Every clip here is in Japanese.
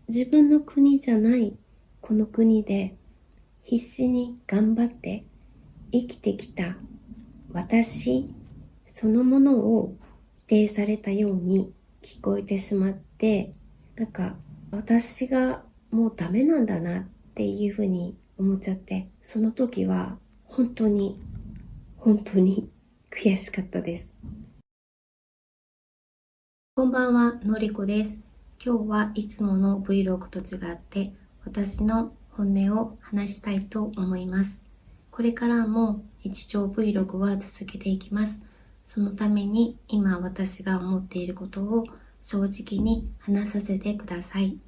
自分の国じゃないこの国で必死に頑張って生きてきた私そのものを否定されたように聞こえてしまって、なんか私がもうダメなんだなっていうふうに思っちゃって、その時は本当に悔しかったです。こんばんは、のりこです。今日はいつもの Vlog と違って私の本音を話したいと思います。これからも日常 Vlog は続けていきます。そのために今私が思っていることを正直に話させてください。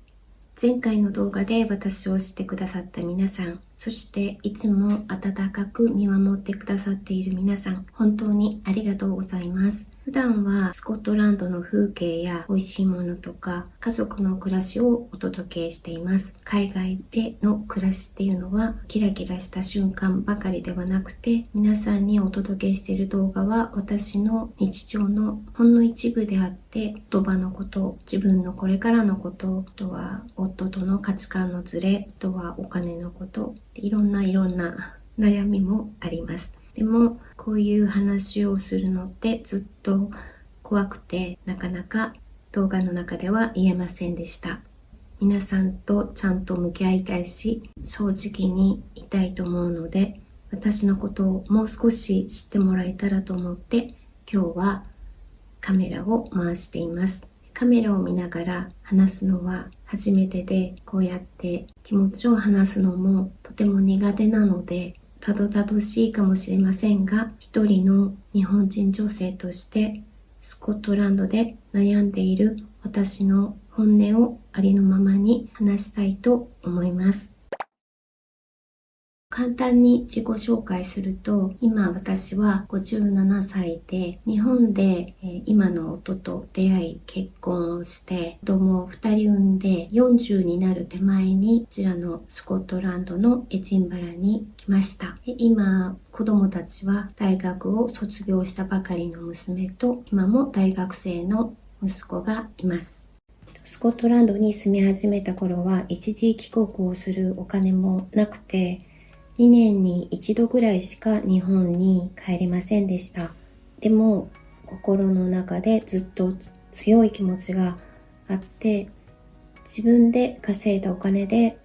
前回の動画で私を知ってくださった皆さん、そしていつも温かく見守ってくださっている皆さん、本当にありがとうございます。普段はスコットランドの風景や美味しいものとか家族の暮らしをお届けしています。海外での暮らしっていうのはキラキラした瞬間ばかりではなくて、皆さんにお届けしている動画は私の日常のほんの一部であって、言葉のこと、自分のこれからのこと、あとは夫との価値観のズレ、あとはお金のこと、いろんな悩みもあります。でもこういう話をするのってずっと怖くて、なかなか動画の中では言えませんでした。皆さんとちゃんと向き合いたいし、正直にいたいと思うので、私のことをもう少し知ってもらえたらと思って今日はカメラを回しています。カメラを見ながら話すのは初めてで、こうやって気持ちを話すのもとても苦手なので、たどたどしいかもしれませんが、一人の日本人女性としてスコットランドで悩んでいる私の本音をありのままに話したいと思います。簡単に自己紹介すると、今私は57歳で、日本で今の夫と出会い結婚をして、子供を2人産んで40になる手前に、こちらのスコットランドのエジンバラに来ました。今、子供たちは大学を卒業したばかりの娘と、今も大学生の息子がいます。スコットランドに住み始めた頃は一時帰国をするお金もなくて、2年に1度ぐらいしか日本に帰れませんでした。でも心の中でずっと強い気持ちがあって、自分で稼いだお金で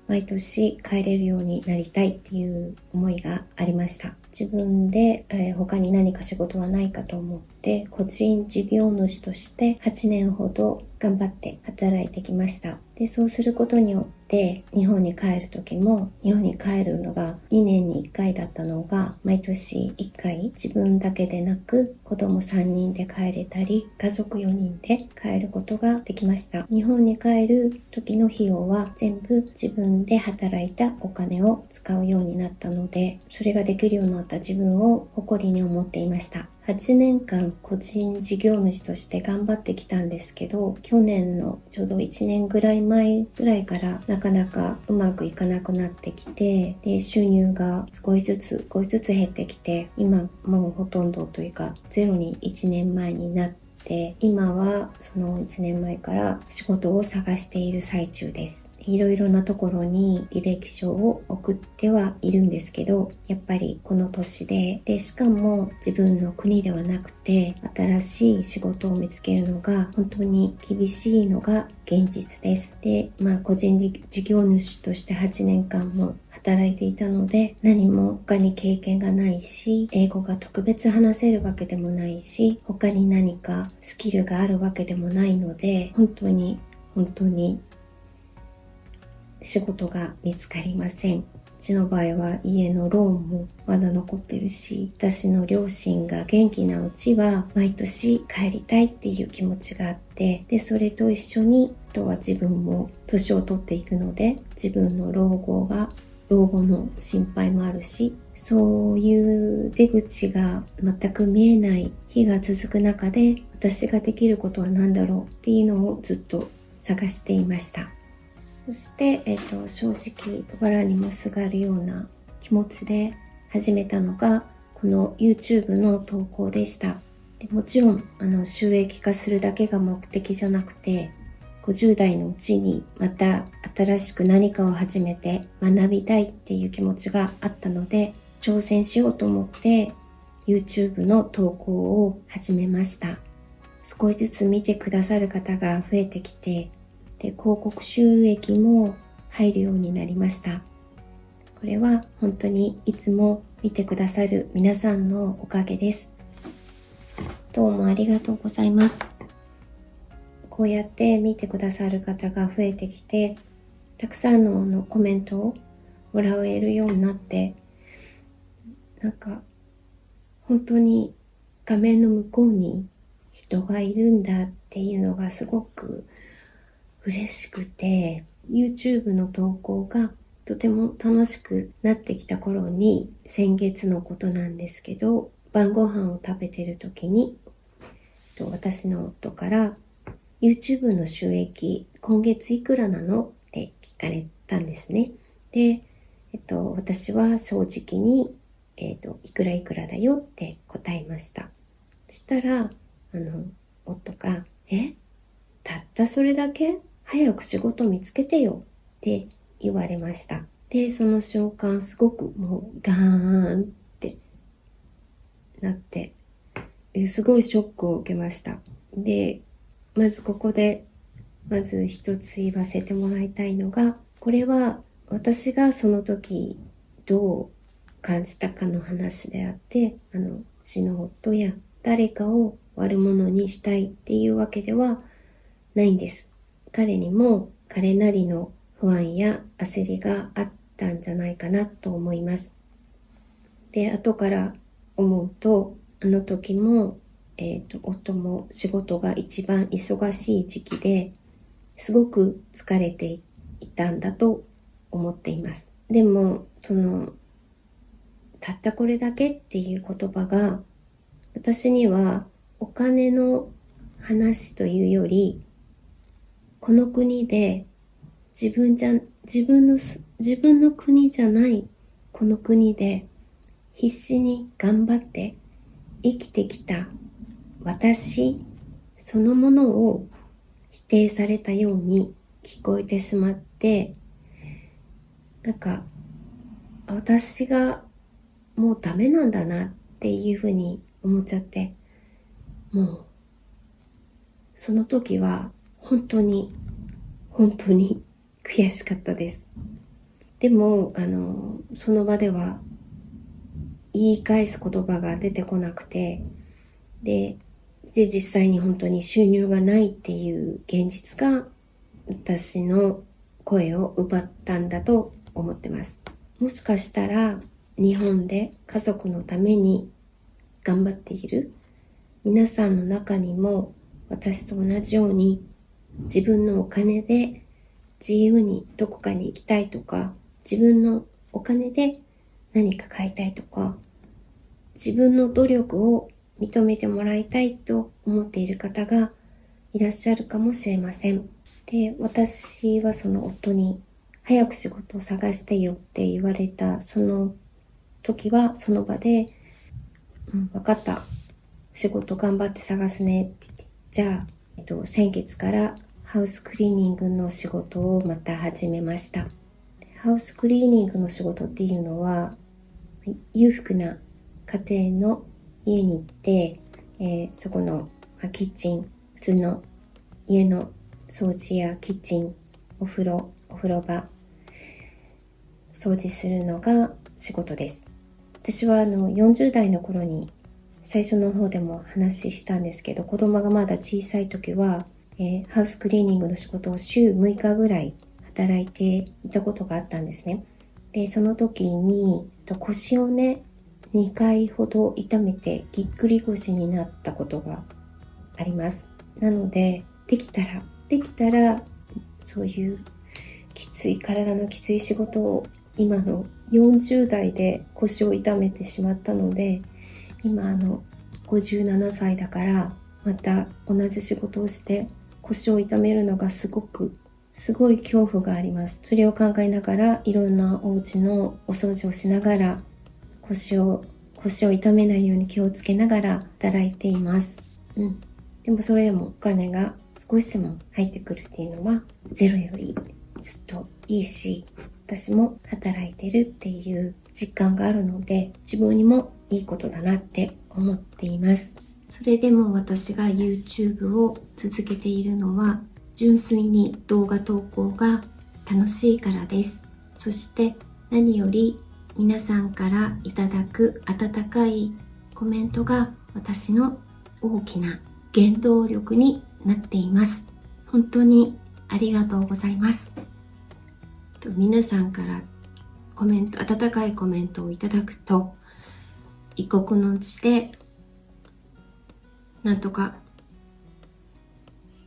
毎年帰れるようになりたいっていう思いがありました。自分で、他に何か仕事はないかと思って個人事業主として8年ほど頑張って働いてきました。で、そうすることによって日本に帰る時も、日本に帰るのが2年に1回だったのが毎年1回、自分だけでなく子供3人で帰れたり、家族4人で帰ることができました。日本に帰る時の費用は全部自分で働いたお金を使うようになったので、それができるようになった自分を誇りに思っていました。8年間個人事業主として頑張ってきたんですけど、去年のちょうど1年ぐらい前ぐらいからなかなかうまくいかなくなってきて、で、収入が少しずつ減ってきて、今もうほとんどというかゼロに1年前になって、今はその1年前から仕事を探している最中です。いろいろなところに履歴書を送ってはいるんですけど、やっぱりこの年でしかも自分の国ではなくて新しい仕事を見つけるのが本当に厳しいのが現実です。で、個人事業主として8年間も働いていたので、何も他に経験がないし、英語が特別話せるわけでもないし、他に何かスキルがあるわけでもないので、本当に仕事が見つかりません。うちの場合は家のローンもまだ残ってるし、私の両親が元気なうちは毎年帰りたいっていう気持ちがあって、で、それと一緒に、あとは自分も年を取っていくので、自分の老後の心配もあるし、そういう出口が全く見えない日が続く中で、私ができることは何だろうっていうのをずっと探していました。そして、正直藁にもすがるような気持ちで始めたのがこの YouTube の投稿でした。でもちろん収益化するだけが目的じゃなくて、50代のうちにまた新しく何かを始めて学びたいっていう気持ちがあったので、挑戦しようと思って YouTube の投稿を始めました。少しずつ見てくださる方が増えてきて、で、広告収益も入るようになりました。これは本当にいつも見てくださる皆さんのおかげです。どうもありがとうございます。こうやって見てくださる方が増えてきて、たくさんのコメントをもらえるようになって、なんか本当に画面の向こうに人がいるんだっていうのがすごく嬉しくて、 YouTube の投稿がとても楽しくなってきた頃に、先月のことなんですけど、晩ご飯を食べてる時に私の夫から YouTube の収益今月いくらなのって聞かれたんですね。で、私は正直に、いくらいくらだよって答えました。そしたら夫がたったそれだけ早く仕事見つけてよって言われました。で、その瞬間すごくもうガーンってなって、すごいショックを受けました。で、まずここでまず一つ言わせてもらいたいのが、これは私がその時どう感じたかの話であって、うちの夫や誰かを悪者にしたいっていうわけではないんです。彼にも彼なりの不安や焦りがあったんじゃないかなと思います。で、後から思うと、あの時も、夫も仕事が一番忙しい時期ですごく疲れていたんだと思っています。でも、たったこれだけっていう言葉が、私にはお金の話というより、この国で自分の国じゃないこの国で必死に頑張って生きてきた私そのものを否定されたように聞こえてしまって、なんか私がもうダメなんだなっていうふうに思っちゃって、もうその時は本当に悔しかったです。でもその場では言い返す言葉が出てこなくて、で実際に本当に収入がないっていう現実が私の声を奪ったんだと思ってます。もしかしたら日本で家族のために頑張っている皆さんの中にも、私と同じように自分のお金で自由にどこかに行きたいとか、自分のお金で何か買いたいとか、自分の努力を認めてもらいたいと思っている方がいらっしゃるかもしれません。で、私はその夫に早く仕事を探してよって言われたその時は、その場で、分かった、仕事頑張って探すねって言って、じゃあ、先月からハウスクリーニングの仕事をまた始めました。ハウスクリーニングの仕事っていうのは、裕福な家庭の家に行って、そこの、キッチン、普通の家の掃除やキッチン、お風呂場、掃除するのが仕事です。私は40代の頃に最初の方でも話したんですけど、子供がまだ小さい時は、ハウスクリーニングの仕事を週6日ぐらい働いていたことがあったんですね。で、その時に腰をね、2回ほど痛めてぎっくり腰になったことがあります。なので、できたらそういう体のきつい仕事を今の40代で腰を痛めてしまったので、今57歳だからまた同じ仕事をして腰を痛めるのがすごい恐怖があります。それを考えながら、いろんなお家のお掃除をしながら、腰を痛めないように気をつけながら働いています。でもそれでもお金が少しでも入ってくるっていうのはゼロよりずっといいし、私も働いてるっていう実感があるので、自分にもいいことだなって思っています。それでも私が YouTube を続けているのは、純粋に動画投稿が楽しいからです。そして何より皆さんからいただく温かいコメントが私の大きな原動力になっています。本当にありがとうございます。皆さんから温かいコメントをいただくと、異国の地でなんとか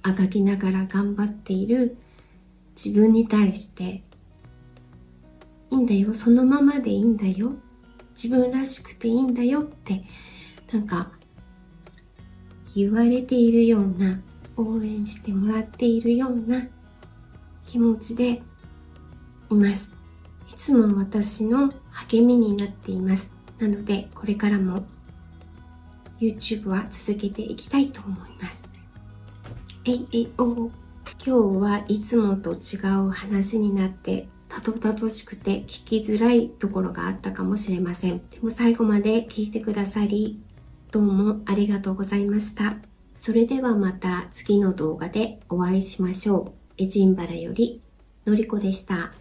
あがきながら頑張っている自分に対して、いいんだよ、そのままでいいんだよ、自分らしくていいんだよって言われているような、応援してもらっているような気持ちでいます。いつも私の励みになっています。なのでこれからも YouTube は続けていきたいと思います。今日はいつもと違う話になってたどたどしくて聞きづらいところがあったかもしれません。でも最後まで聞いてくださりどうもありがとうございました。それではまた次の動画でお会いしましょう。エジンバラよりのりこでした。